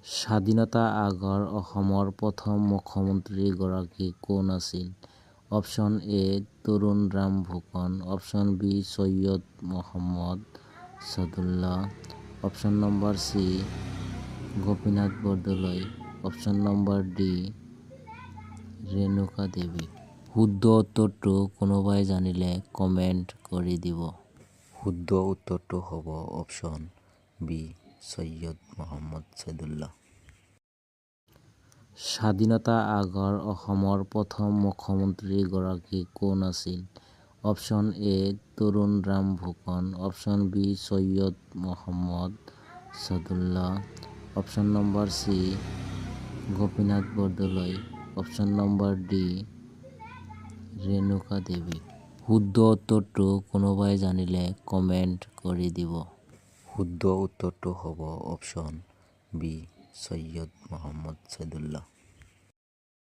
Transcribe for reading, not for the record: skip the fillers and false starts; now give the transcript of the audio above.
স্বাধীনতা আগৰ অসমৰ প্ৰথম মুখ্যমন্ত্ৰীগৰাকী কোন আছিল? Option A Tarunram Phukan, option B Syed Muhammad Saadulla, option number C Gopinath Bordoloi, option number D Renuka Devi. শুদ্ধ উত্তৰটো কোনোবাই জানিলে কমেণ্ট কৰি দিব। শুদ্ধ উত্তৰটো হ'ব অপচন বি চৈয়দ মহম্মদ ছাদুল্লাহ। স্বাধীনতা আগৰ অসমৰ প্ৰথম মুখ্যমন্ত্ৰীগৰাকী কোন আছিল? Option A Tarunram Phukan, option B Syed Muhammad Saadulla, option number C Gopinath Bordoloi, option number D Renuka Devi. শুদ্ধ উত্তৰটো কোনোবাই জানিলে কমেণ্ট কৰি দিব। শুদ্ধ উত্তৰটো হ'ব অপচন বি চৈয়দ মহম্মদ ছাদুল্লাহ।